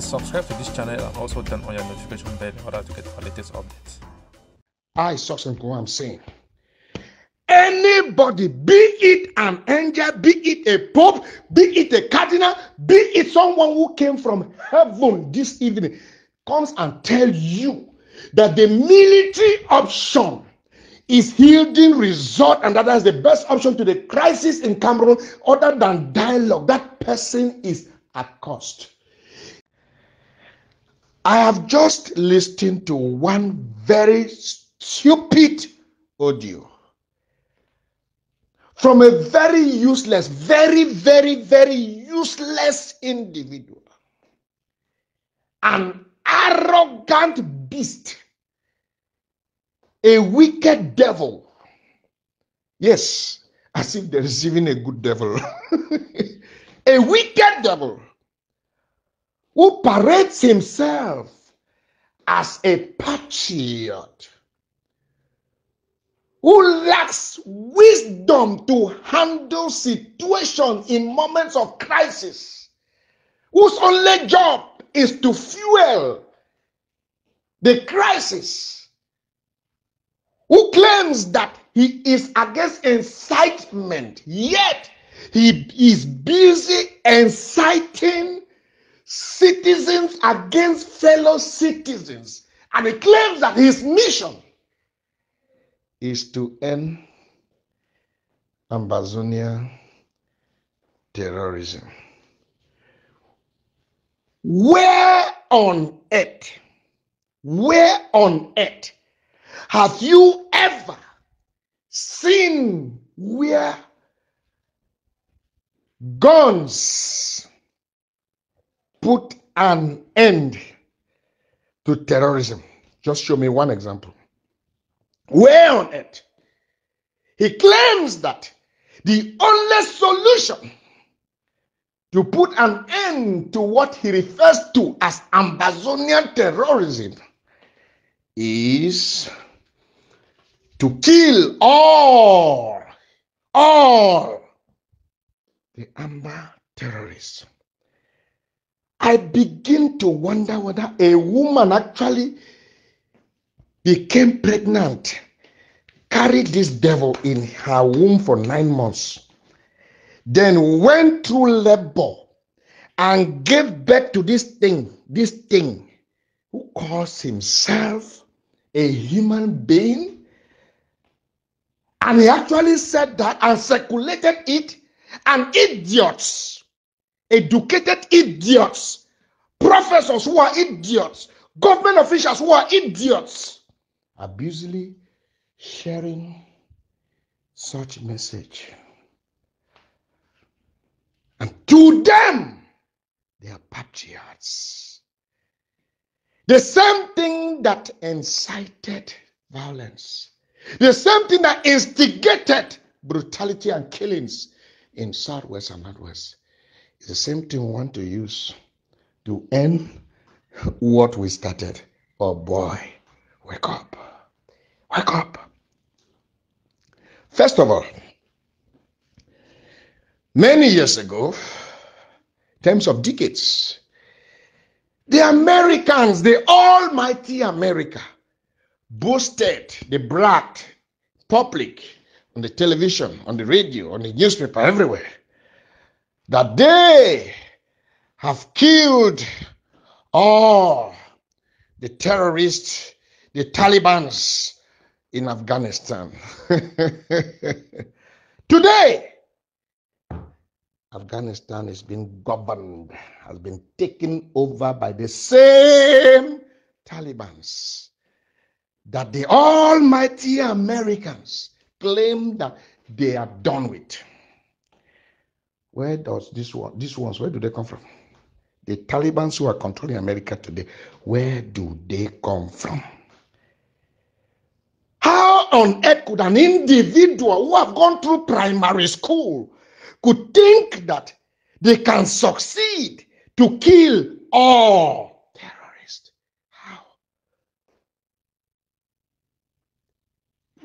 Please subscribe to this channel and also turn on your notification bell in order to get the latest updates. I, Successnkongho, am saying, anybody, be it an angel, be it a pope, be it a cardinal, be it someone who came from heaven this evening, comes and tell you that the military option is yielding result and that is the best option to the crisis in Cameroon other than dialogue, that person is accursed. I have just listened to one very stupid audio from a very useless, very useless individual, an arrogant beast, a wicked devil. Yes, as if there is even a good devil. A wicked devil who parades himself as a patriot, who lacks wisdom to handle situations in moments of crisis, whose only job is to fuel the crisis, who claims that he is against incitement, yet he is busy inciting citizens against fellow citizens, and he claims that his mission is to end Ambazonia terrorism. Where on earth have you ever seen where guns put an end to terrorism? Just show me one example. Where on earth? He claims that the only solution to put an end to what he refers to as Ambazonian terrorism is to kill all the Amba terrorists. I begin to wonder whether a woman actually became pregnant, carried this devil in her womb for 9 months, then went through labor and gave birth to this thing who calls himself a human being. And he actually said that and circulated it, and idiots, educated idiots, professors who are idiots, government officials who are idiots, are busily sharing such message. And to them, they are patriots. The same thing that incited violence, the same thing that instigated brutality and killings in Southwest and Northwest, is the same thing we want to use to end what we started. Oh boy, wake up. Wake up. First of all, many years ago, in terms of decades, the Americans, the almighty America, boasted, they bragged, public, on the television, on the radio, on the newspaper, everywhere, that they have killed all the terrorists, the Talibans in Afghanistan. Today, Afghanistan is being governed, has been taken over by the same Talibans that the almighty Americans claim that they are done with. Where does these ones, where do they come from? The Talibans who are controlling America today, where do they come from? How on earth could an individual who have gone through primary school could think that they can succeed to kill all terrorists? How?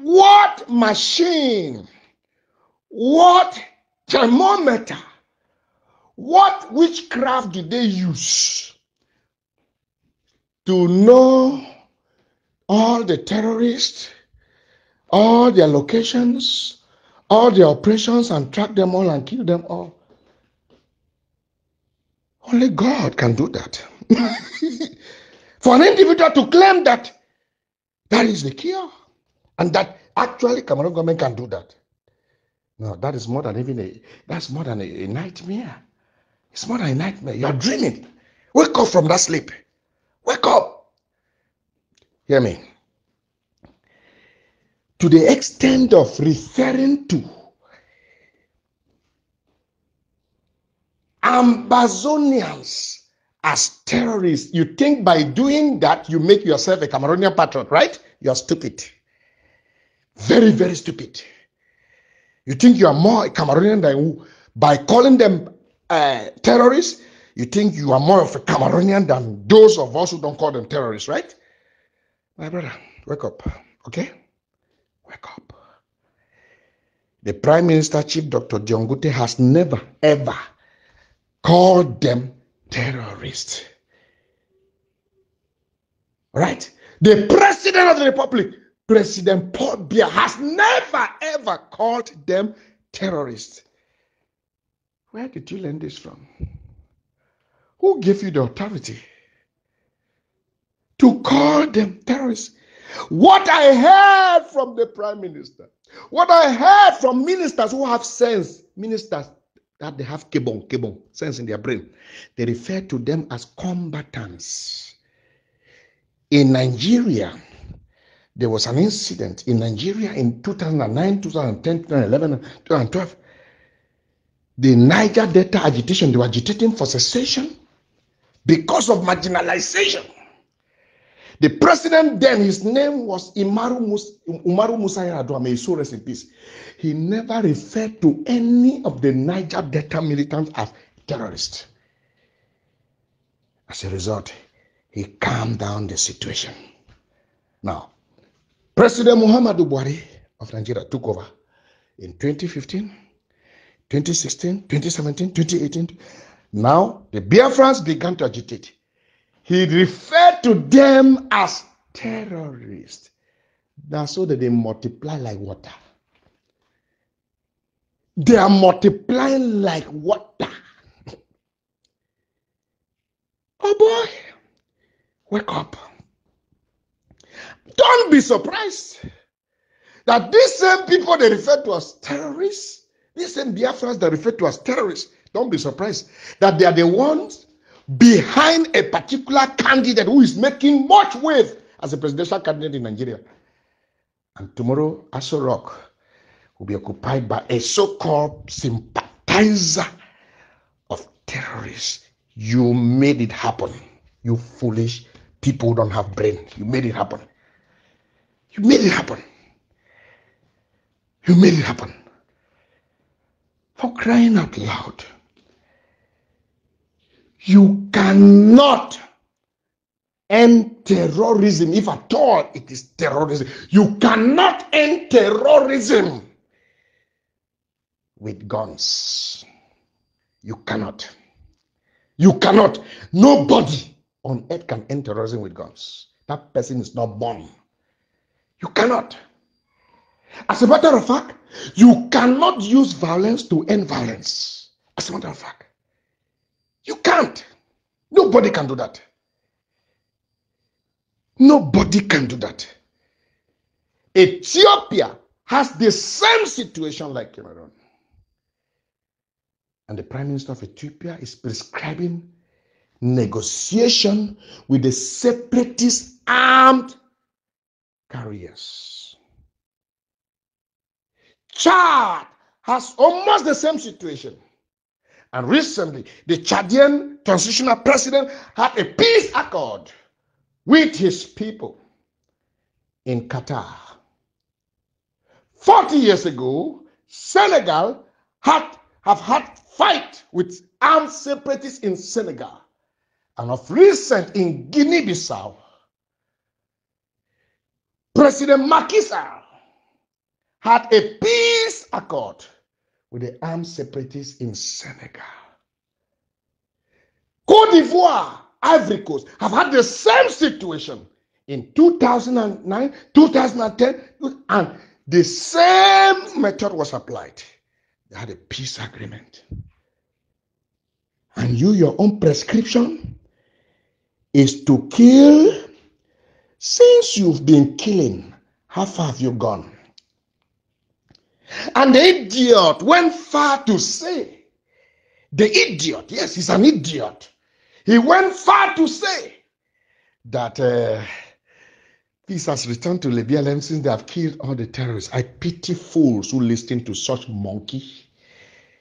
What machine, what thermometer, what witchcraft do they use to know all the terrorists, all their locations, all their operations, and track them all and kill them all. Only God can do that. For an individual to claim that that is the cure, and that actually Cameroon government can do that. No, that is more than that's more than a nightmare. It's more than a nightmare. You are dreaming. Wake up from that sleep. Wake up. Hear me. To the extent of referring to Ambazonians as terrorists, you think by doing that you make yourself a Cameroonian patriot, right? You are stupid. Very, very stupid. You think you are more Cameroonian than by calling them terrorists? You think you are more of a Cameroonian than those of us who don't call them terrorists, right? My brother, wake up, okay? Wake up. The Prime Minister, Chief Dr. Diongute, has never, ever called them terrorists. Right? The President of the Republic, President Paul Biya, has never, ever called them terrorists. Where did you learn this from? Who gave you the authority to call them terrorists? What I heard from the Prime Minister, what I heard from ministers who have sense, ministers that they have kebon, sense in their brain, they refer to them as combatants. In Nigeria, there was an incident in Nigeria in 2009, 2010, 2011, 2012. The Niger Delta agitation, they were agitating for secession because of marginalization. The president then, his name was Umaru Musa Yar'Adua, may he so rest in peace. He never referred to any of the Niger Delta militants as terrorists. As a result, he calmed down the situation. Now, President Muhammadu Buhari of Nigeria took over in 2015, 2016, 2017, 2018. Now, the Biafrans began to agitate. He referred to them as terrorists. That's so that they multiply like water. They are multiplying like water. Oh boy, wake up. Don't be surprised that these same people they refer to as terrorists, these same Biafrans they refer to as terrorists, don't be surprised that they are the ones behind a particular candidate who is making much wave as a presidential candidate in Nigeria. And tomorrow, Aso Rock will be occupied by a so-called sympathizer of terrorists. You made it happen. You foolish people who don't have brain. You made it happen. You made it happen. You made it happen. For crying out loud. You cannot end terrorism, if at all it is terrorism. You cannot end terrorism with guns. You cannot. You cannot. Nobody on earth can end terrorism with guns. That person is not born. You cannot. As a matter of fact, you cannot use violence to end violence. As a matter of fact. You can't. Nobody can do that. Nobody can do that. Ethiopia has the same situation like Cameroon. And the Prime Minister of Ethiopia is prescribing negotiation with the separatist armed carriers. Chad has almost the same situation. And recently, the Chadian transitional president had a peace accord with his people in Qatar. 40 years ago, Senegal have had fight with armed separatists in Senegal. And of recent in Guinea-Bissau, President Macky Sall had a peace accord with the armed separatists in Senegal. Côte d'Ivoire Ivory Coast have had the same situation in 2009, 2010, and the same method was applied. They had a peace agreement. And your own prescription is to kill. Since you've been killing, how far have you gone? And the idiot went far to say, the idiot, yes, he's an idiot. He went far to say that peace has returned to Libya since they have killed all the terrorists. I pity fools who listen to such monkey.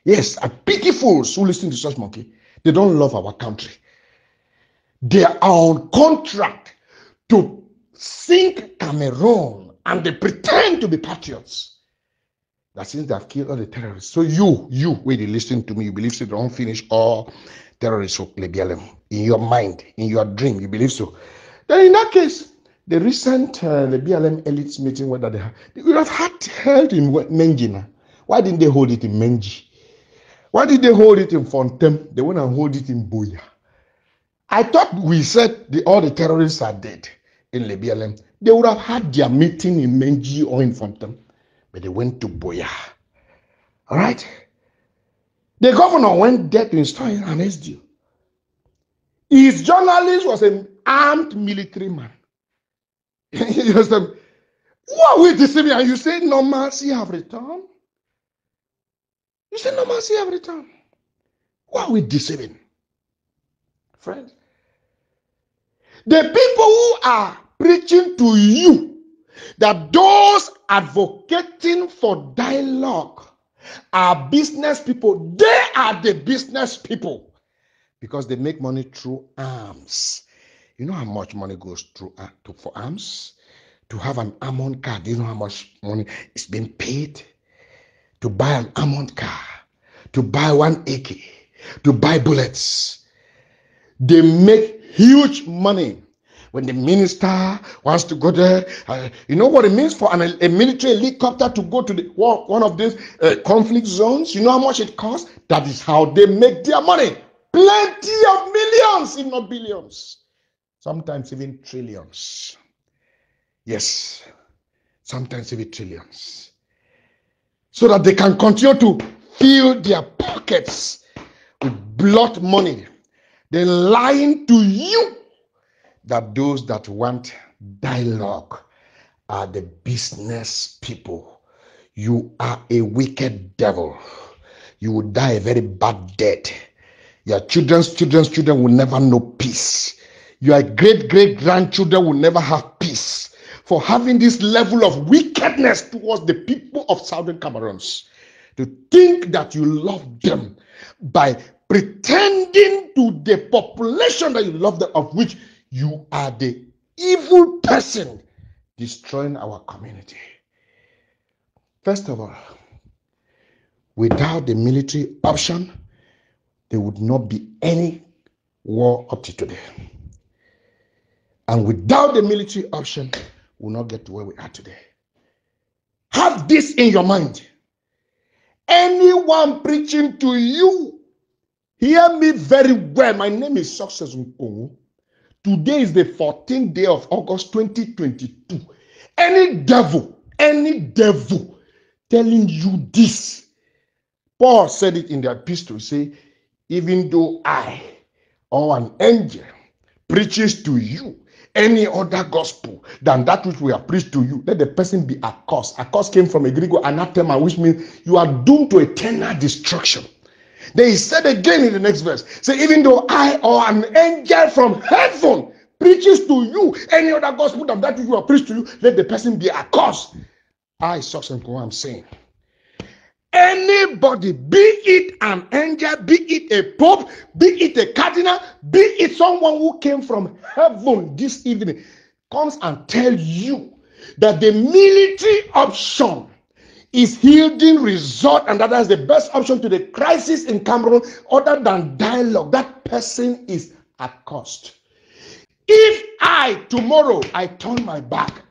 Yes, I pity fools who listen to such monkey. They don't love our country. They are on contract to sink Cameroon, and they pretend to be patriots. That since they have killed all the terrorists. So you, when you listen to me, you believe so they don't finish all terrorists of Libya. In your mind, in your dream, you believe so. Then in that case, the recent Libya elites meeting, whether they would have had held in Menji. Why didn't they hold it in Menji? Why did they hold it in Fontem? They went and hold it in Buya. I thought we said all the terrorists are dead in Libya. They would have had their meeting in Menji or in Fontem, but they went to Buya. All right? The governor went there to install an SDU. His journalist was an armed military man. You understand? Who are we deceiving? And you say normalcy have returned? You say normalcy have returned. Who are we deceiving? Friends, the people who are preaching to you that those advocating for dialogue are business people, they are the business people because they make money through arms. You know how much money goes through for arms? To have an armored car, do you know how much money is being paid? To buy an armored car, to buy one AK, to buy bullets. They make huge money. When the minister wants to go there, you know what it means for a military helicopter to go to one of these conflict zones? You know how much it costs? That is how they make their money. Plenty of millions, if not billions. Sometimes even trillions. Yes, sometimes even trillions. So that they can continue to fill their pockets with blood money. They're lying to you that those that want dialogue are the business people. You are a wicked devil. You will die a very bad death. Your children's children will never know peace. Your great-great-grandchildren will never have peace for having this level of wickedness towards the people of Southern Cameroons. To think that you love them by pretending to the population that you love them, of which you are the evil person destroying our community. First of all, without the military option, there would not be any war up to today. And without the military option, we will not get to where we are today. Have this in your mind. Anyone preaching to you, hear me very well. My name is Successnkongho. Today is the 14th day of August 2022. Any devil telling you this. Paul said it in the epistle, say, even though I or an angel preaches to you any other gospel than that which we have preached to you, let the person be accursed. Accursed came from a Greek word anathema, which means you are doomed to eternal destruction. Then he said again in the next verse, say, even though I or an angel from heaven preaches to you any other gospel than that which you have preached to you, let the person be accursed. I, Successnkongho, I'm saying, anybody, be it an angel, be it a pope, be it a cardinal, be it someone who came from heaven this evening, comes and tell you that the military option is yielding result and that is the best option to the crisis in Cameroon other than dialogue, that person is accursed. If tomorrow I turn my back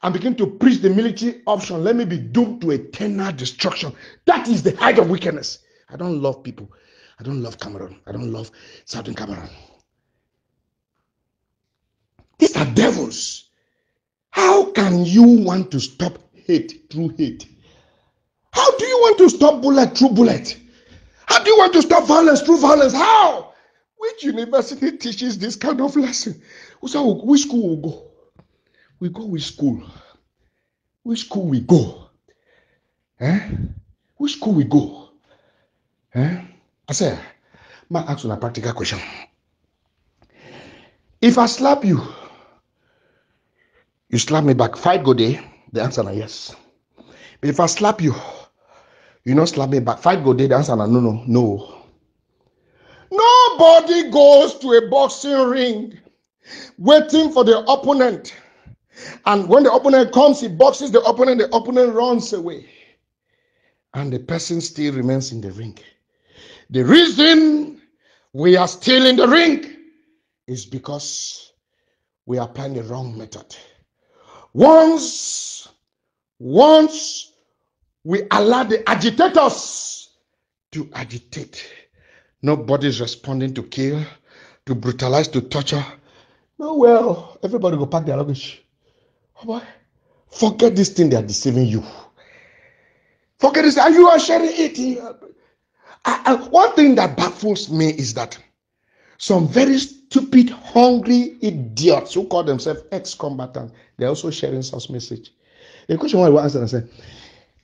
and begin to preach the military option, let me be doomed to eternal destruction. That is the height of wickedness. I don't love people. I don't love Cameroon. I don't love Southern Cameroon. These are devils. How can you want to stop hate through hate? How do you want to stop bullet through bullet? How do you want to stop violence through violence? How? Which university teaches this kind of lesson? So which school we go? We go which school? Which school we go? Eh? Which school we go? Eh? I say, ma ask you a practical question. If I slap you, you slap me back, fight go day? The answer is yes. But if I slap you, you not slap me back, fight go day? The answer is no. Nobody goes to a boxing ring waiting for the opponent. And when the opponent comes, he boxes the opponent runs away. And the person still remains in the ring. The reason we are still in the ring is because we are applying the wrong method. Once we allow the agitators to agitate, nobody is responding to kill, to brutalize, to torture. No, well, everybody go pack their luggage. Oh boy, forget this thing they are deceiving you. Forget this, and you are sharing it. One thing that baffles me is that some very stupid, hungry idiots who call themselves ex-combatants, they're also sharing such message. The question I will answer and say,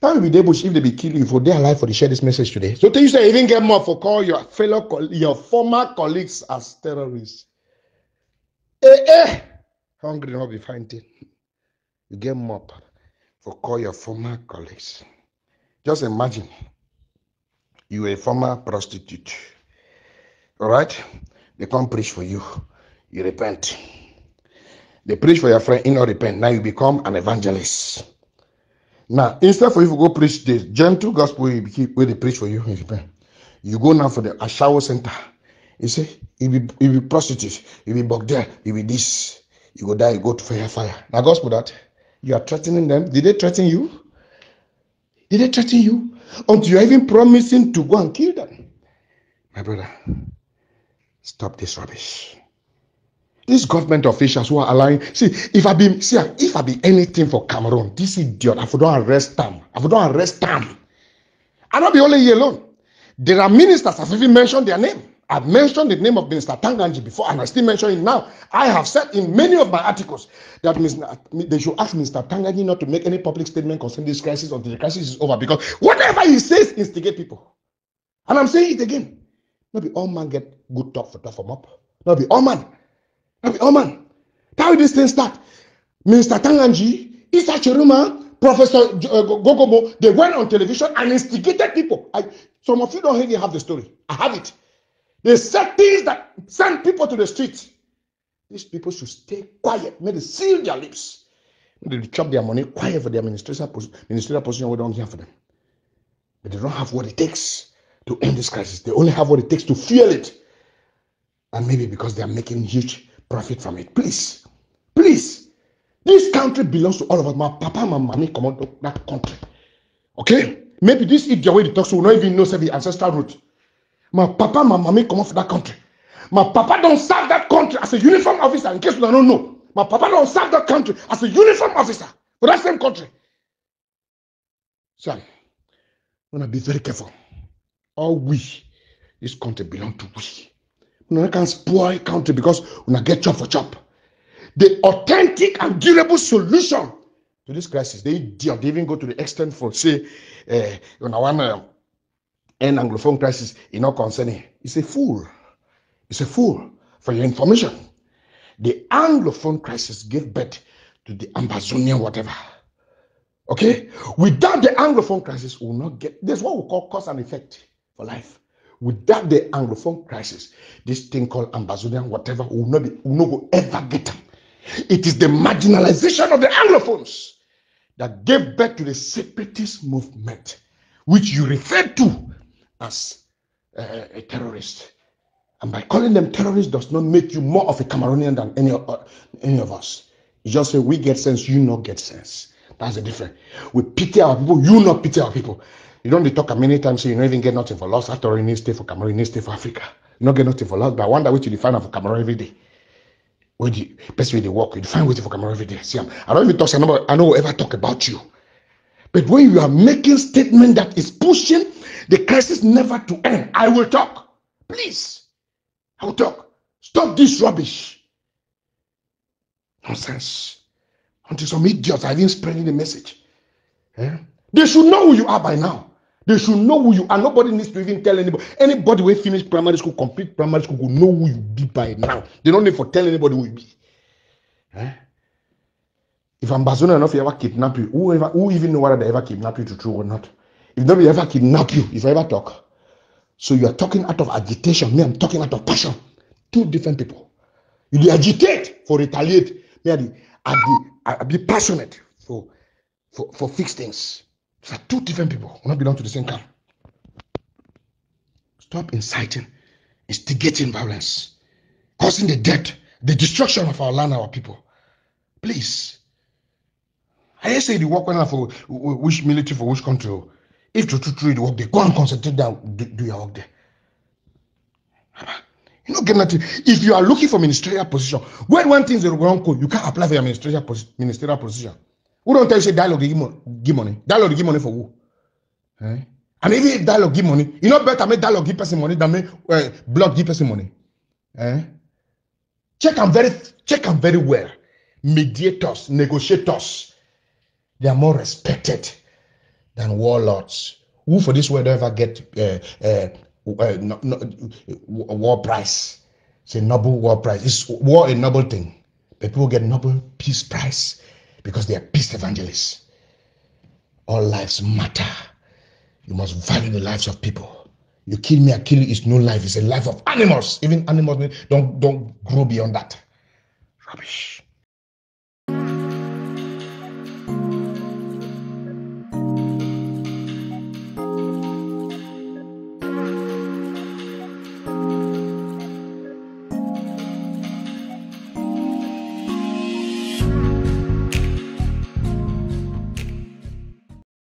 how will be able if they be killing you for their life for to share this message today? So you say even get more for call your former colleagues as terrorists. Hungry not be fighting. You get more for call your former colleagues. Just imagine you a former prostitute. All right? They come preach for you. You repent. They preach for your friend, you not repent. Now you become an evangelist. Now, instead for you to go preach the gentle gospel where they preach for you, you repent. You go now for the Ashawo center. You say, you be prostitute, you be bug there, you be this. You go die, you go to fire. Now, gospel that. You are threatening them. Did they threaten you? Did they threaten you? Until you are even promising to go and kill them. My brother, stop this rubbish. These government officials who are allowing, if I be anything for Cameroon, this idiot, I don't arrest them. I not be only here alone. There are ministers I've even mentioned their name. I've mentioned the name of Minister Tanganji before, and I still mention it now. I have said in many of my articles that they should ask Minister Tanganji not to make any public statement concerning this crisis until the crisis is over, because whatever he says instigate people. And I'm saying it again. Not be all man get good talk for tough them up. Not be all man. How did this thing start? Minister Tanganji, Isa Chiruma, Professor Gogobo, they went on television and instigated people. Some of you don't really have the story. I have it. They said things that send people to the streets. These people should stay quiet. May they seal their lips. May they chop their money quiet for their ministerial position. We don't hear for them. But they don't have what it takes to end this crisis. They only have what it takes to fuel it. And maybe because they are making huge profit from it. Please. This country belongs to all of us. My papa and my mommy come out of that country. Okay? Maybe this idiot way they talk so will not even know the ancestral root. My papa and my mommy come out of that country. My papa don't serve that country as a uniform officer. In case you don't know, my papa don't serve that country as a uniform officer for that same country. So, I'm gonna be very careful. All this country belongs to we. We can't spoil country because we get chop for chop. The authentic and durable solution to this crisis, they even go to the extent for say, when I want to end Anglophone crisis, not concerning. It's a fool. For your information. The Anglophone crisis gave birth to the Ambazonian whatever. Okay? Without the Anglophone crisis, we will not get. That's what we call cause and effect for life. Without the Anglophone crisis, this thing called Ambazonian whatever will not ever get them. It is the marginalization of the Anglophones that gave birth to the separatist movement, which you refer to as a terrorist. And by calling them terrorists does not make you more of a Cameroonian than any of us. You just say, we get sense, you not get sense. That's the difference. We pity our people, you not pity our people. You don't talk many times, so you don't even get nothing for loss. After all, you need to stay for Cameroon, you need to stay for Africa. You don't get nothing for loss, but I wonder what you define for Cameroon every day. Where the best way they work, you find waiting for camera every day. See, I don't even talk, I don't ever talk about you. But when you are making statement that is pushing the crisis never to end, I will talk. Please, I will talk. Stop this rubbish. Nonsense. Until some idiots are even spreading the message. They should know who you are by now. They should know who you are. Nobody needs to even tell anybody. Anybody who finish primary school, complete primary school, will know who you be by now. They don't need to tell anybody who you be. If Ambazonia enough, you ever kidnap you, who even know whether they ever kidnap you to true or not? If nobody ever kidnap you, if I ever talk. So you are talking out of agitation. Me, I'm talking out of passion. Two different people. You agitate for retaliate. Me, I be passionate for fix things. It's like two different people who not belong to the same camp. Stop inciting, instigating violence, causing the death, the destruction of our land, our people. Please. I say the work for which military, for which country. If to the work, they go and concentrate down, do your work there. You don't get nothing. If you are looking for ministerial position, when one thing is wrong, you can't apply for your ministerial position. Who don't tell you say dialogue give money? Dialogue give money for who? And even if dialogue give money, you know better make dialogue give person money than make blog give person money. Check them very well. Mediators, negotiators, they are more respected than warlords. Who for this world ever get war prize? It's a Nobel war prize. Is war a noble thing? But people get Nobel Peace Prize because they are peace evangelists. All lives matter. You must value the lives of people. You kill me, I kill you. It's no life. It's a life of animals. Even animals don't grow beyond that. Rubbish.